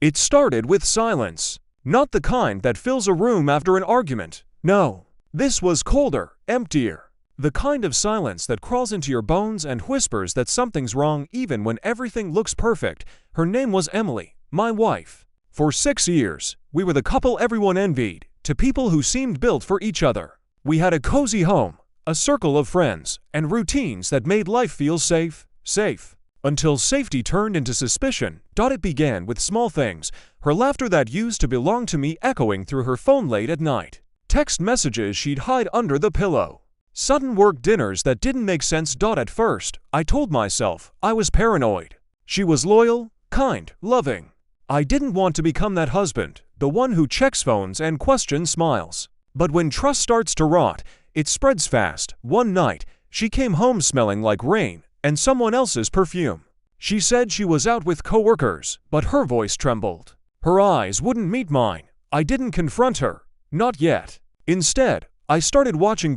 It started with silence. Not the kind that fills a room after an argument. No. This was colder, emptier. The kind of silence that crawls into your bones and whispers that something's wrong even when everything looks perfect. Her name was Emily, my wife. For 6 years, we were the couple everyone envied, to people who seemed built for each other. We had a cozy home, a circle of friends, and routines that made life feel safe. Until safety turned into suspicion. It began with small things, her laughter that used to belong to me echoing through her phone late at night, text messages she'd hide under the pillow, sudden work dinners that didn't make sense. At first, I told myself I was paranoid. She was loyal, kind, loving. I didn't want to become that husband, the one who checks phones and questions smiles. But when trust starts to rot, it spreads fast. One night, she came home smelling like rain and someone else's perfume. She said she was out with coworkers, but her voice trembled. Her eyes wouldn't meet mine. I didn't confront her. Not yet. Instead, I started watching.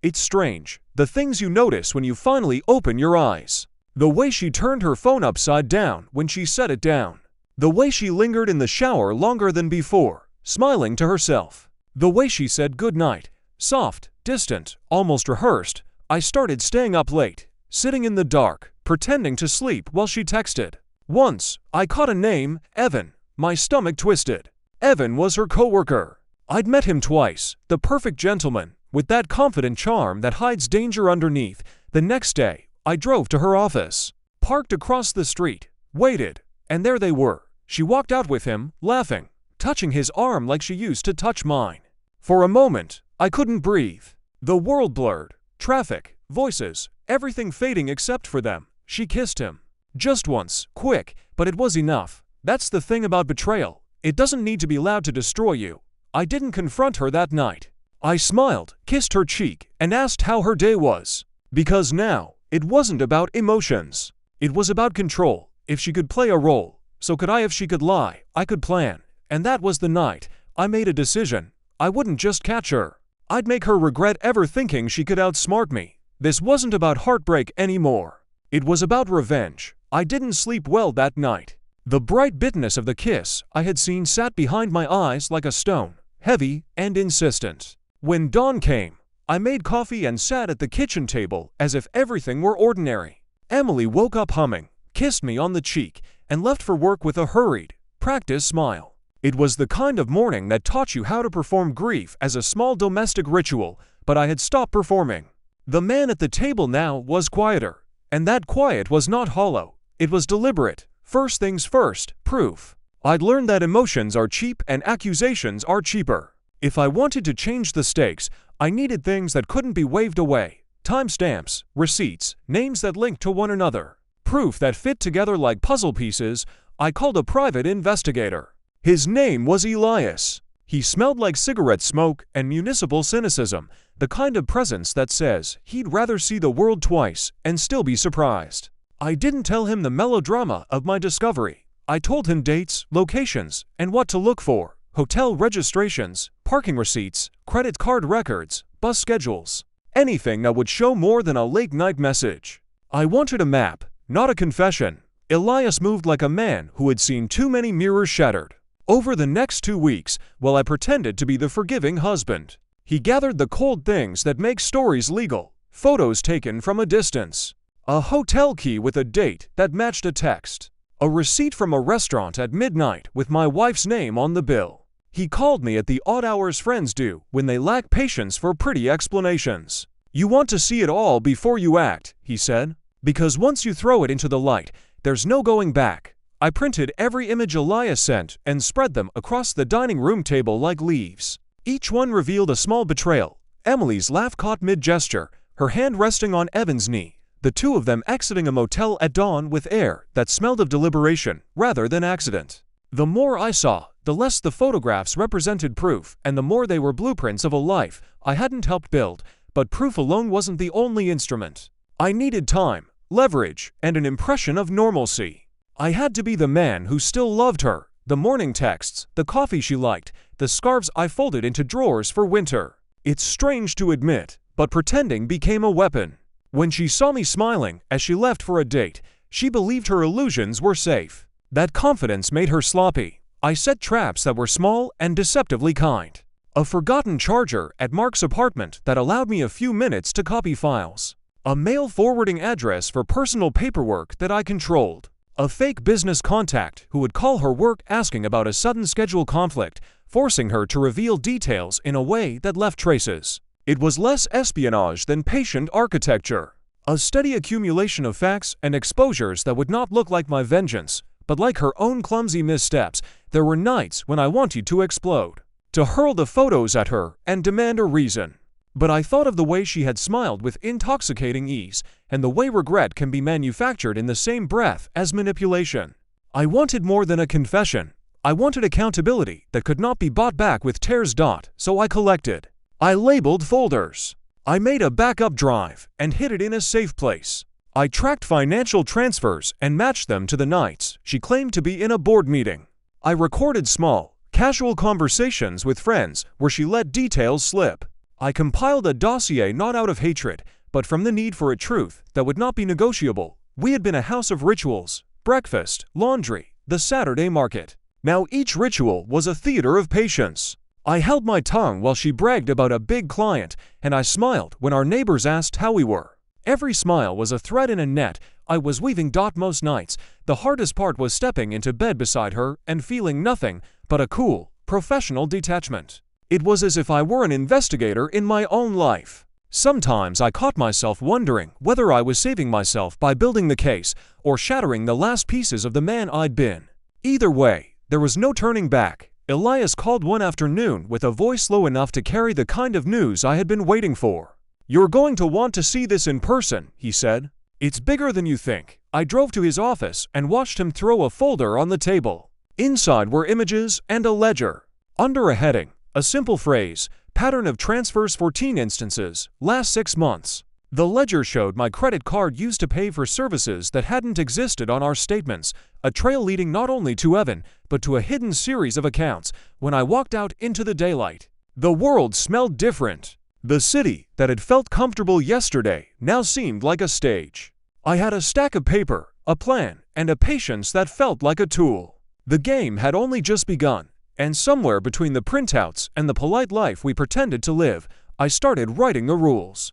It's strange, the things you notice when you finally open your eyes. The way she turned her phone upside down when she set it down. The way she lingered in the shower longer than before, smiling to herself. The way she said goodnight, soft, distant, almost rehearsed. I started staying up late, sitting in the dark, pretending to sleep while she texted. Once, I caught a name, Evan. My stomach twisted. Evan was her coworker. I'd met him twice, the perfect gentleman, with that confident charm that hides danger underneath. The next day, I drove to her office, parked across the street, waited, and there they were. She walked out with him, laughing, touching his arm like she used to touch mine. For a moment, I couldn't breathe. The world blurred, traffic, voices, everything fading except for them. She kissed him. Just once, quick, but it was enough. That's the thing about betrayal. It doesn't need to be loud to destroy you. I didn't confront her that night. I smiled, kissed her cheek, and asked how her day was. Because now, it wasn't about emotions. It was about control. If she could play a role, so could I. If she could lie, I could plan. And that was the night I made a decision. I wouldn't just catch her. I'd make her regret ever thinking she could outsmart me. This wasn't about heartbreak anymore. It was about revenge. I didn't sleep well that night. The bright bitterness of the kiss I had seen sat behind my eyes like a stone, heavy and insistent. When dawn came, I made coffee and sat at the kitchen table as if everything were ordinary. Emily woke up humming, kissed me on the cheek, and left for work with a hurried, practiced smile. It was the kind of morning that taught you how to perform grief as a small domestic ritual, but I had stopped performing. The man at the table now was quieter, and that quiet was not hollow. It was deliberate. First things first, proof. I'd learned that emotions are cheap and accusations are cheaper. If I wanted to change the stakes, I needed things that couldn't be waved away. Timestamps, receipts, names that linked to one another. Proof that fit together like puzzle pieces. I called a private investigator. His name was Elias. He smelled like cigarette smoke and municipal cynicism, the kind of presence that says he'd rather see the world twice and still be surprised. I didn't tell him the melodrama of my discovery. I told him dates, locations, and what to look for. Hotel registrations, parking receipts, credit card records, bus schedules. Anything that would show more than a late-night message. I wanted a map, not a confession. Elias moved like a man who had seen too many mirrors shattered. Over the next 2 weeks, while I pretended to be the forgiving husband, he gathered the cold things that make stories legal. Photos taken from a distance. A hotel key with a date that matched a text. A receipt from a restaurant at midnight with my wife's name on the bill. He called me at the odd hours friends do when they lack patience for pretty explanations. You want to see it all before you act, he said. Because once you throw it into the light, there's no going back. I printed every image Elias sent and spread them across the dining room table like leaves. Each one revealed a small betrayal. Emily's laugh caught mid-gesture, her hand resting on Evan's knee. The two of them exiting a motel at dawn with air that smelled of deliberation rather than accident. The more I saw, the less the photographs represented proof, and the more they were blueprints of a life I hadn't helped build. But proof alone wasn't the only instrument. I needed time, leverage, and an impression of normalcy. I had to be the man who still loved her. The morning texts, the coffee she liked, the scarves I folded into drawers for winter. It's strange to admit, but pretending became a weapon. When she saw me smiling as she left for a date, she believed her illusions were safe. That confidence made her sloppy. I set traps that were small and deceptively kind. A forgotten charger at Mark's apartment that allowed me a few minutes to copy files. A mail forwarding address for personal paperwork that I controlled. A fake business contact who would call her work asking about a sudden schedule conflict, forcing her to reveal details in a way that left traces. It was less espionage than patient architecture. A steady accumulation of facts and exposures that would not look like my vengeance, but like her own clumsy missteps. There were nights when I wanted to explode, to hurl the photos at her and demand a reason. But I thought of the way she had smiled with intoxicating ease, and the way regret can be manufactured in the same breath as manipulation. I wanted more than a confession. I wanted accountability that could not be bought back with tears. So I collected. I labeled folders. I made a backup drive and hid it in a safe place. I tracked financial transfers and matched them to the nights she claimed to be in a board meeting. I recorded small, casual conversations with friends where she let details slip. I compiled a dossier not out of hatred, but from the need for a truth that would not be negotiable. We had been a house of rituals: breakfast, laundry, the Saturday market. Now each ritual was a theater of patience. I held my tongue while she bragged about a big client, and I smiled when our neighbors asked how we were. Every smile was a thread in a net I was weaving. Most nights, the hardest part was stepping into bed beside her and feeling nothing but a cool, professional detachment. It was as if I were an investigator in my own life. Sometimes I caught myself wondering whether I was saving myself by building the case or shattering the last pieces of the man I'd been. Either way, there was no turning back. Elias called one afternoon with a voice low enough to carry the kind of news I had been waiting for. "You're going to want to see this in person," he said. "It's bigger than you think." I drove to his office and watched him throw a folder on the table. Inside were images and a ledger. Under a heading, a simple phrase: pattern of transfers 14 instances, last 6 months. The ledger showed my credit card used to pay for services that hadn't existed on our statements, a trail leading not only to Evan, but to a hidden series of accounts. When I walked out into the daylight, the world smelled different. The city that had felt comfortable yesterday now seemed like a stage. I had a stack of paper, a plan, and a patience that felt like a tool. The game had only just begun. And somewhere between the printouts and the polite life we pretended to live, I started writing the rules.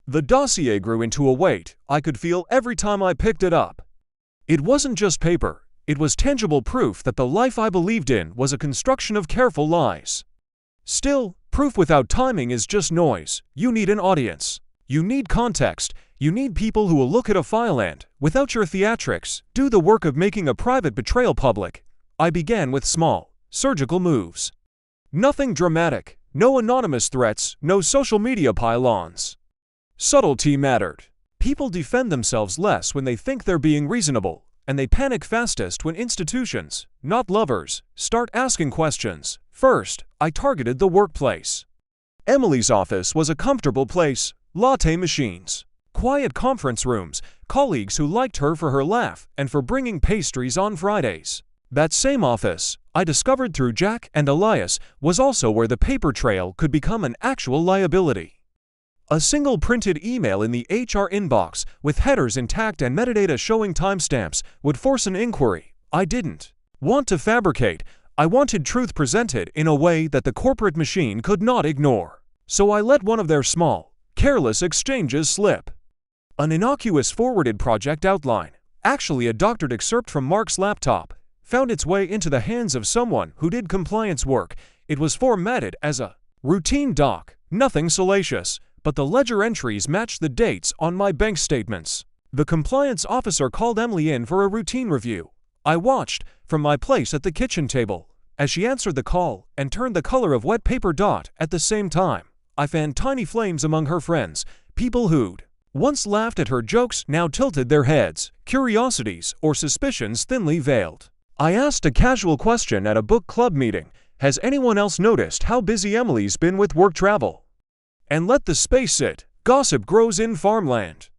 The dossier grew into a weight I could feel every time I picked it up. It wasn't just paper, it was tangible proof that the life I believed in was a construction of careful lies. Still, proof without timing is just noise. You need an audience. You need context. You need people who will look at a file and, without your theatrics, do the work of making a private betrayal public. I began with small, surgical moves. Nothing dramatic, no anonymous threats, no social media pylons. Subtlety mattered. People defend themselves less when they think they're being reasonable, and they panic fastest when institutions, not lovers, start asking questions. First, I targeted the workplace. Emily's office was a comfortable place: latte machines, quiet conference rooms, colleagues who liked her for her laugh and for bringing pastries on Fridays. That same office, I discovered through Jack and Elias, was also where the paper trail could become an actual liability. A single printed email in the HR inbox with headers intact and metadata showing timestamps would force an inquiry. I didn't want to fabricate. I wanted truth presented in a way that the corporate machine could not ignore. So I let one of their small, careless exchanges slip. An innocuous forwarded project outline, actually a doctored excerpt from Mark's laptop, found its way into the hands of someone who did compliance work. It was formatted as a routine doc, nothing salacious, but the ledger entries matched the dates on my bank statements. The compliance officer called Emily in for a routine review. I watched, from my place at the kitchen table, as she answered the call and turned the color of wet paper. At the same time, I fanned tiny flames among her friends, people who'd once laughed at her jokes now tilted their heads, curiosities or suspicions thinly veiled. I asked a casual question at a book club meeting: has anyone else noticed how busy Emily's been with work travel? And let the space sit. Gossip grows in farmland.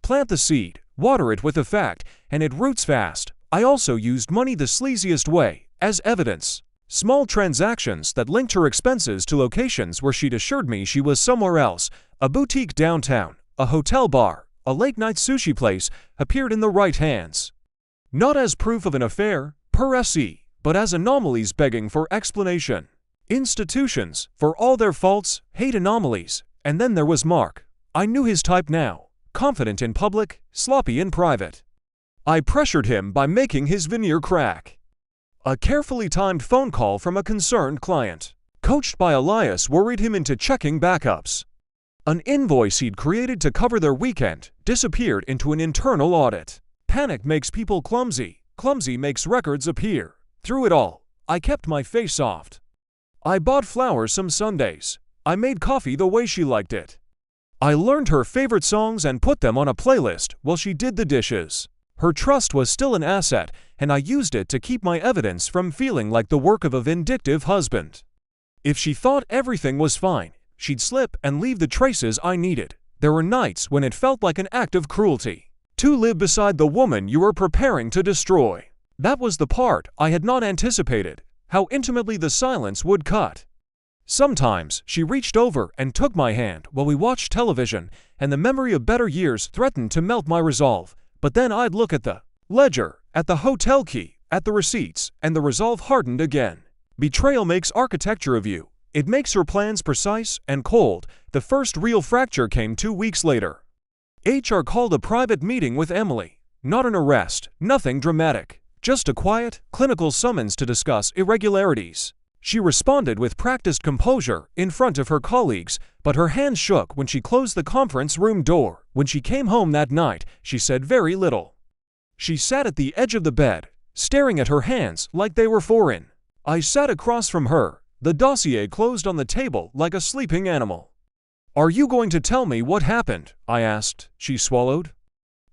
Plant the seed, water it with a fact, and it roots fast. I also used money the sleaziest way, as evidence. Small transactions that linked her expenses to locations where she'd assured me she was somewhere else. A boutique downtown, a hotel bar, a late-night sushi place appeared in the right hands. Not as proof of an affair, per se, but as anomalies begging for explanation. Institutions, for all their faults, hate anomalies. And then there was Mark. I knew his type now. Confident in public, sloppy in private. I pressured him by making his veneer crack. A carefully timed phone call from a concerned client, coached by Elias, worried him into checking backups. An invoice he'd created to cover their weekend disappeared into an internal audit. Panic makes people clumsy. Clumsy makes records appear. Through it all, I kept my face soft. I bought flowers some Sundays. I made coffee the way she liked it. I learned her favorite songs and put them on a playlist while she did the dishes. Her trust was still an asset, and I used it to keep my evidence from feeling like the work of a vindictive husband. If she thought everything was fine, she'd slip and leave the traces I needed. There were nights when it felt like an act of cruelty to live beside the woman you were preparing to destroy. That was the part I had not anticipated, how intimately the silence would cut. Sometimes she reached over and took my hand while we watched television, and the memory of better years threatened to melt my resolve. But then I'd look at the ledger, at the hotel key, at the receipts, and the resolve hardened again. Betrayal makes architecture of you. It makes her plans precise and cold. The first real fracture came 2 weeks later. HR called a private meeting with Emily. Not an arrest, nothing dramatic. Just a quiet, clinical summons to discuss irregularities. She responded with practiced composure in front of her colleagues, but her hands shook when she closed the conference room door. When she came home that night, she said very little. She sat at the edge of the bed, staring at her hands like they were foreign. I sat across from her, the dossier closed on the table like a sleeping animal. "Are you going to tell me what happened?" I asked. She swallowed.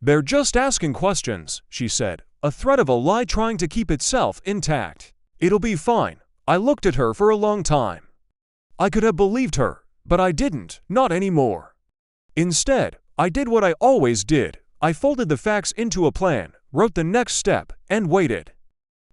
"They're just asking questions," she said, a thread of a lie trying to keep itself intact. "It'll be fine." I looked at her for a long time. I could have believed her, but I didn't, not anymore. Instead, I did what I always did. I folded the facts into a plan, wrote the next step, and waited.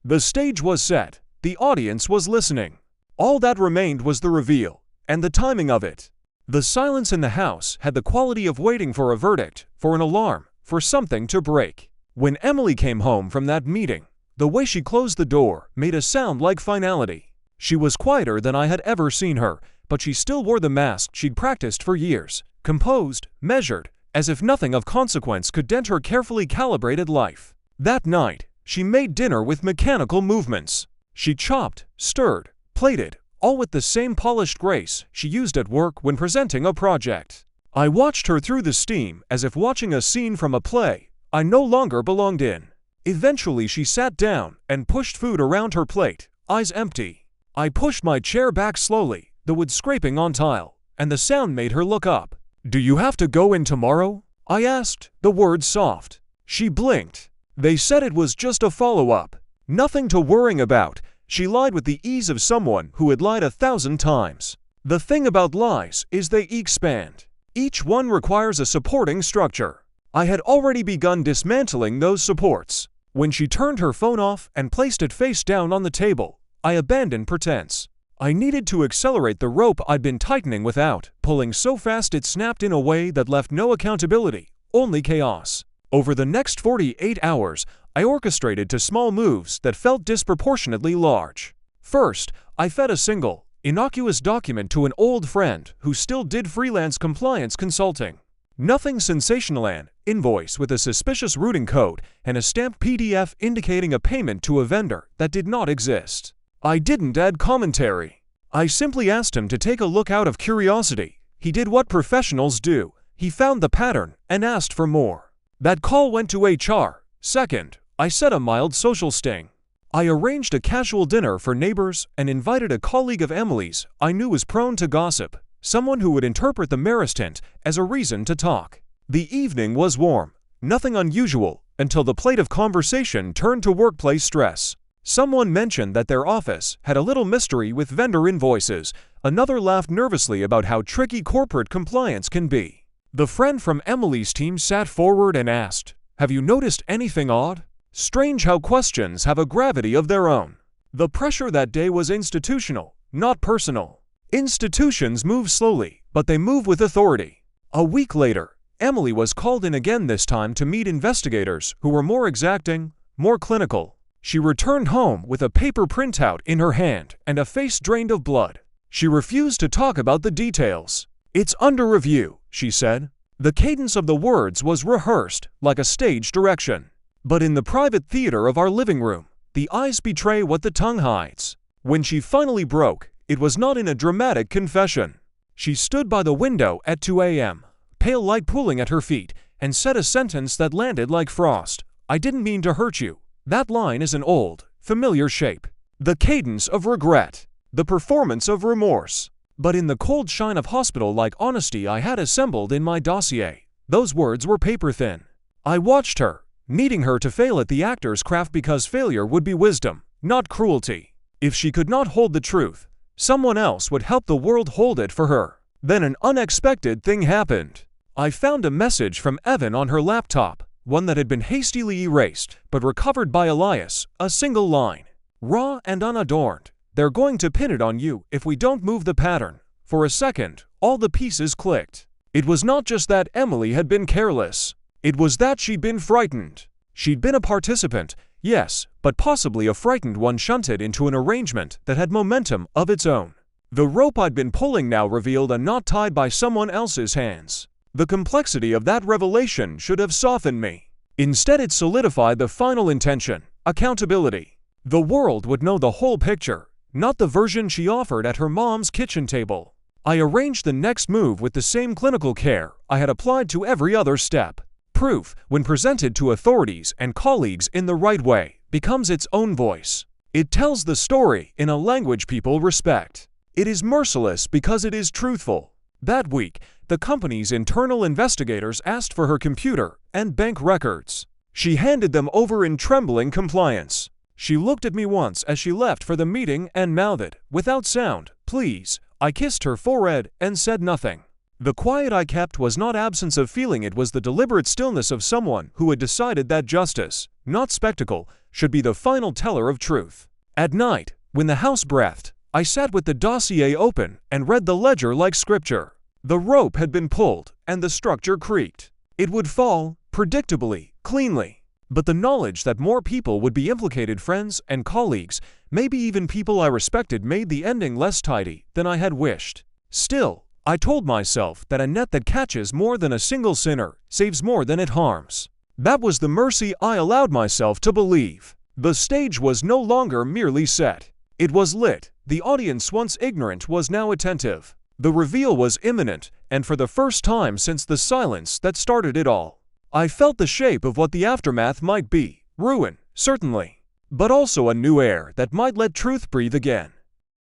The stage was set. The audience was listening. All that remained was the reveal, and the timing of it. The silence in the house had the quality of waiting for a verdict, for an alarm, for something to break. When Emily came home from that meeting, the way she closed the door made a sound like finality. She was quieter than I had ever seen her, but she still wore the mask she'd practiced for years, composed, measured, as if nothing of consequence could dent her carefully calibrated life. That night, she made dinner with mechanical movements. She chopped, stirred, plated, all with the same polished grace she used at work when presenting a project. I watched her through the steam as if watching a scene from a play I no longer belonged in. Eventually she sat down and pushed food around her plate, eyes empty. I pushed my chair back slowly, the wood scraping on tile, and the sound made her look up. "Do you have to go in tomorrow?" I asked, the words soft. She blinked. "They said it was just a follow-up. Nothing to worrying about." She lied with the ease of someone who had lied 1,000 times. The thing about lies is they expand. Each one requires a supporting structure. I had already begun dismantling those supports. When she turned her phone off and placed it face down on the table, I abandoned pretense. I needed to accelerate the rope I'd been tightening without pulling so fast it snapped in a way that left no accountability, only chaos. Over the next 48 hours, I orchestrated to small moves that felt disproportionately large. First, I fed a single, innocuous document to an old friend who still did freelance compliance consulting. Nothing sensational, an invoice with a suspicious routing code and a stamped PDF indicating a payment to a vendor that did not exist. I didn't add commentary. I simply asked him to take a look out of curiosity. He did what professionals do. He found the pattern and asked for more. That call went to HR. Second, I set a mild social sting. I arranged a casual dinner for neighbors and invited a colleague of Emily's I knew was prone to gossip, someone who would interpret the merest hint as a reason to talk. The evening was warm, nothing unusual, until the plate of conversation turned to workplace stress. Someone mentioned that their office had a little mystery with vendor invoices. Another laughed nervously about how tricky corporate compliance can be. The friend from Emily's team sat forward and asked, "Have you noticed anything odd?" Strange how questions have a gravity of their own. The pressure that day was institutional, not personal. Institutions move slowly, but they move with authority. A week later, Emily was called in again, this time to meet investigators who were more exacting, more clinical. She returned home with a paper printout in her hand and a face drained of blood. She refused to talk about the details. "It's under review," she said. The cadence of the words was rehearsed like a stage direction. But in the private theater of our living room, the eyes betray what the tongue hides. When she finally broke, it was not in a dramatic confession. She stood by the window at 2 a.m., pale light pooling at her feet, and said a sentence that landed like frost. "I didn't mean to hurt you." That line is an old, familiar shape. The cadence of regret. The performance of remorse. But in the cold shine of hospital-like honesty I had assembled in my dossier, those words were paper-thin. I watched her, needing her to fail at the actor's craft because failure would be wisdom, not cruelty. If she could not hold the truth, someone else would help the world hold it for her. Then an unexpected thing happened. I found a message from Evan on her laptop, one that had been hastily erased, but recovered by Elias, a single line. Raw and unadorned. "They're going to pin it on you if we don't move the pattern." For a second, all the pieces clicked. It was not just that Emily had been careless. It was that she'd been frightened. She'd been a participant, yes, but possibly a frightened one shunted into an arrangement that had momentum of its own. The rope I'd been pulling now revealed a knot tied by someone else's hands. The complexity of that revelation should have softened me. Instead, it solidified the final intention: accountability. The world would know the whole picture, not the version she offered at her mom's kitchen table. I arranged the next move with the same clinical care I had applied to every other step. Proof, when presented to authorities and colleagues in the right way, becomes its own voice. It tells the story in a language people respect. It is merciless because it is truthful. That week, the company's internal investigators asked for her computer and bank records. She handed them over in trembling compliance. She looked at me once as she left for the meeting and mouthed, without sound, "Please." I kissed her forehead and said nothing. The quiet I kept was not absence of feeling, it was the deliberate stillness of someone who had decided that justice, not spectacle, should be the final teller of truth. At night, when the house breathed, I sat with the dossier open and read the ledger like scripture. The rope had been pulled, and the structure creaked. It would fall, predictably, cleanly. But the knowledge that more people would be implicated, friends and colleagues, maybe even people I respected, made the ending less tidy than I had wished. Still, I told myself that a net that catches more than a single sinner saves more than it harms. That was the mercy I allowed myself to believe. The stage was no longer merely set. It was lit. The audience, once ignorant, was now attentive. The reveal was imminent, and for the first time since the silence that started it all, I felt the shape of what the aftermath might be. Ruin, certainly, but also a new air that might let truth breathe again.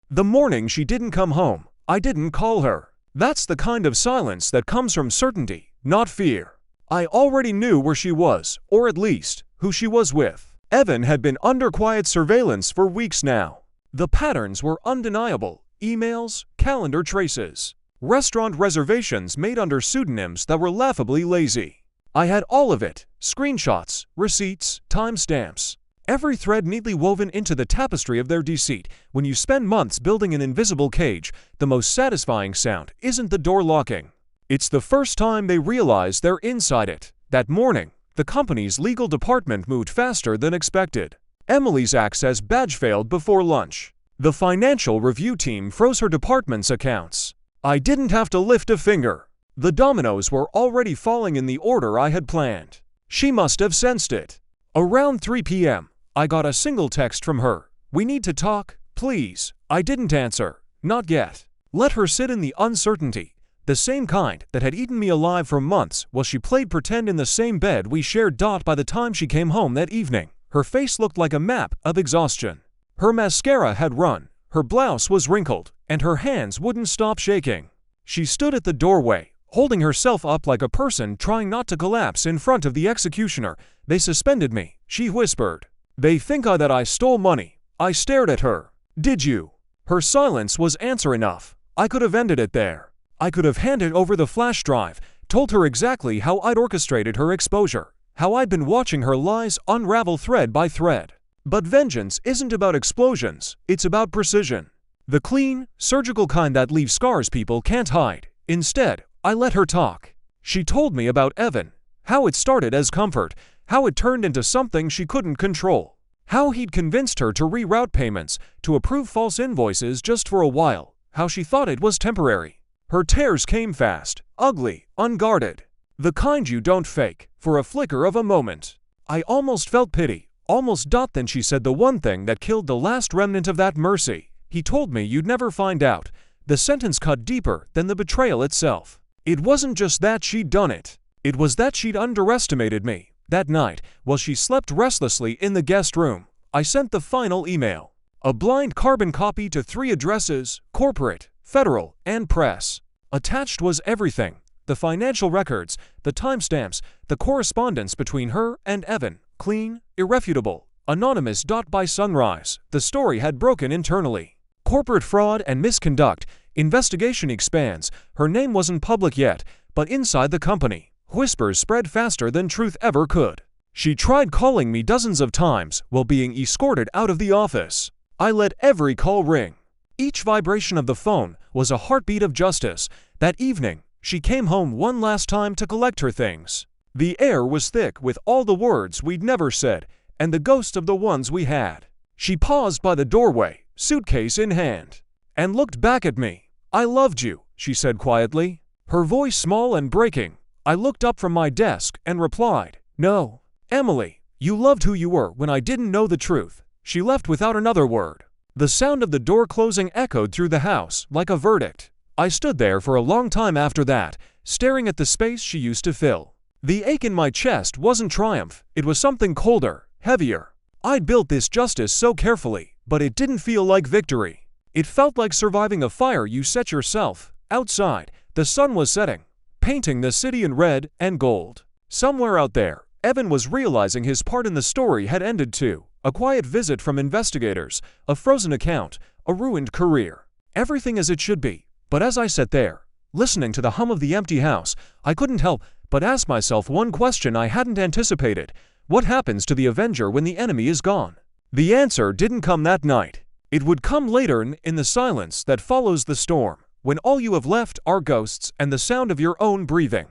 The morning she didn't come home, I didn't call her. That's the kind of silence that comes from certainty, not fear. I already knew where she was, or at least, who she was with. Evan had been under quiet surveillance for weeks now. The patterns were undeniable: emails, calendar traces, restaurant reservations made under pseudonyms that were laughably lazy. I had all of it: screenshots, receipts, timestamps. Every thread neatly woven into the tapestry of their deceit. When you spend months building an invisible cage, the most satisfying sound isn't the door locking. It's the first time they realize they're inside it. That morning, the company's legal department moved faster than expected. Emily's access badge failed before lunch. The financial review team froze her department's accounts. I didn't have to lift a finger. The dominoes were already falling in the order I had planned. She must have sensed it. Around 3 p.m., I got a single text from her: "We need to talk, please." I didn't answer. Not yet. Let her sit in the uncertainty, the same kind that had eaten me alive for months while she played pretend in the same bed we shared. By the time she came home that evening, her face looked like a map of exhaustion. Her mascara had run, her blouse was wrinkled, and her hands wouldn't stop shaking. She stood at the doorway, holding herself up like a person trying not to collapse in front of the executioner. "They suspended me," she whispered. "They think that I stole money." I stared at her. "Did you?" Her silence was answer enough. I could have ended it there. I could have handed over the flash drive, told her exactly how I'd orchestrated her exposure, how I'd been watching her lies unravel thread by thread. But vengeance isn't about explosions, it's about precision. The clean, surgical kind that leaves scars people can't hide. Instead, I let her talk. She told me about Evan, how it started as comfort, how it turned into something she couldn't control, How he'd convinced her to reroute payments, to approve false invoices just for a while, how she thought it was temporary. Her tears came fast, ugly, unguarded. The kind you don't fake, for a flicker of a moment. I almost felt pity, almost. Then she said the one thing that killed the last remnant of that mercy. He told me you'd never find out. The sentence cut deeper than the betrayal itself. It wasn't just that she'd done it. It was that she'd underestimated me. That night, while she slept restlessly in the guest room, I sent the final email. A blind carbon copy to 3 addresses, corporate, federal, and press. Attached was everything. The financial records, the timestamps, the correspondence between her and Evan. Clean, irrefutable, anonymous. By sunrise, the story had broken internally. Corporate fraud and misconduct. Investigation expands. Her name wasn't public yet, but inside the company, whispers spread faster than truth ever could. She tried calling me dozens of times while being escorted out of the office. I let every call ring. Each vibration of the phone was a heartbeat of justice. That evening, she came home one last time to collect her things. The air was thick with all the words we'd never said and the ghosts of the ones we had. She paused by the doorway, suitcase in hand, and looked back at me. "I loved you," she said quietly, her voice small and breaking. I looked up from my desk and replied, "No, Emily, you loved who you were when I didn't know the truth." She left without another word. The sound of the door closing echoed through the house like a verdict. I stood there for a long time after that, staring at the space she used to fill. The ache in my chest wasn't triumph, it was something colder, heavier. I'd built this justice so carefully, but it didn't feel like victory. It felt like surviving a fire you set yourself. Outside, the sun was setting, painting the city in red and gold. Somewhere out there, Evan was realizing his part in the story had ended too. A quiet visit from investigators, a frozen account, a ruined career. Everything as it should be. But as I sat there, listening to the hum of the empty house, I couldn't help but ask myself one question I hadn't anticipated. What happens to the Avenger when the enemy is gone? The answer didn't come that night. It would come later in the silence that follows the storm, when all you have left are ghosts and the sound of your own breathing.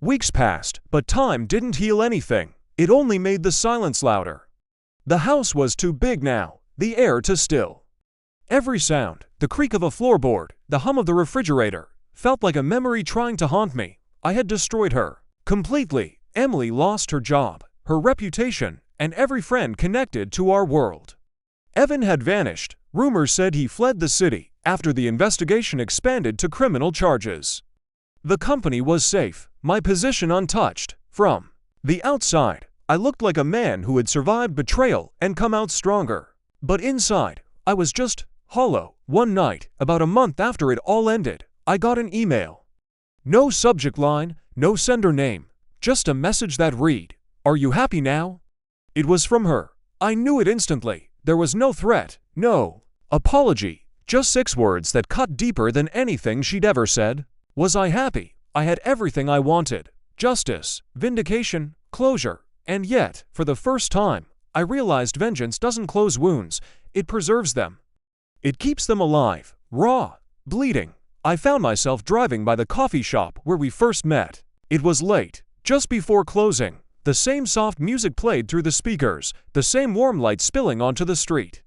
Weeks passed, but time didn't heal anything. It only made the silence louder. The house was too big now, the air too still. Every sound, the creak of a floorboard, the hum of the refrigerator, felt like a memory trying to haunt me. I had destroyed her. Completely. Emily lost her job, her reputation, and every friend connected to our world. Evan had vanished. Rumors said he fled the city after the investigation expanded to criminal charges. The company was safe, my position untouched. From the outside, I looked like a man who had survived betrayal and come out stronger. But inside, I was just hollow. One night, about a month after it all ended, I got an email. No subject line, no sender name, just a message that read, "Are you happy now?" It was from her. I knew it instantly. There was no threat, no apology, just 6 words that cut deeper than anything she'd ever said. Was I happy? I had everything I wanted. Justice, vindication, closure. And yet, for the first time, I realized vengeance doesn't close wounds, it preserves them. It keeps them alive, raw, bleeding. I found myself driving by the coffee shop where we first met. It was late, just before closing. The same soft music played through the speakers, the same warm light spilling onto the street.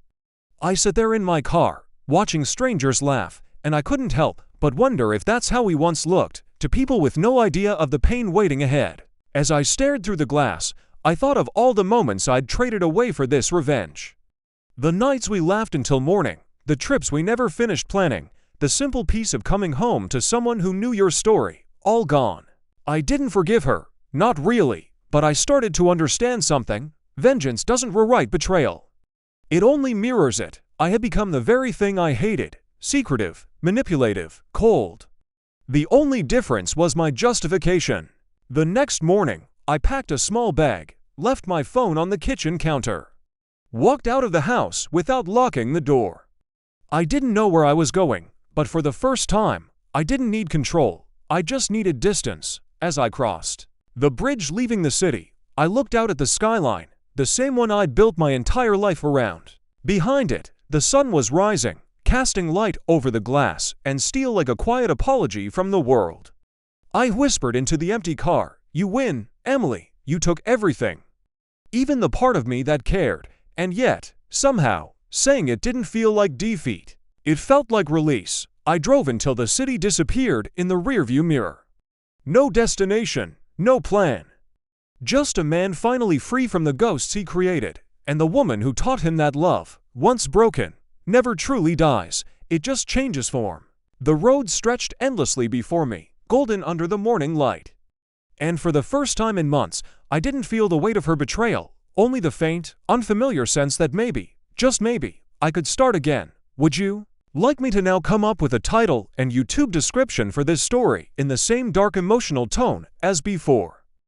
I sat there in my car, watching strangers laugh, and I couldn't help but wonder if that's how we once looked, to people with no idea of the pain waiting ahead. As I stared through the glass, I thought of all the moments I'd traded away for this revenge. The nights we laughed until morning, the trips we never finished planning, the simple peace of coming home to someone who knew your story, all gone. I didn't forgive her, not really, but I started to understand something. Vengeance doesn't rewrite betrayal. It only mirrors it. I had become the very thing I hated, secretive, manipulative, cold. The only difference was my justification. The next morning, I packed a small bag, left my phone on the kitchen counter, walked out of the house without locking the door. I didn't know where I was going, but for the first time, I didn't need control. I just needed distance. As I crossed the bridge leaving the city, I looked out at the skyline, the same one I'd built my entire life around. Behind it, the sun was rising, casting light over the glass and steel like a quiet apology from the world. I whispered into the empty car, "You win, Emily. You took everything. Even the part of me that cared, And yet, somehow, saying it didn't feel like defeat. It felt like release. I drove until the city disappeared in the rearview mirror. No destination, no plan. Just a man finally free from the ghosts he created, and the woman who taught him that love, once broken, never truly dies, it just changes form. The road stretched endlessly before me, golden under the morning light. And for the first time in months, I didn't feel the weight of her betrayal, only the faint, unfamiliar sense that maybe, just maybe, I could start again. Would you like me to now come up with a title and YouTube description for this story in the same dark emotional tone as before?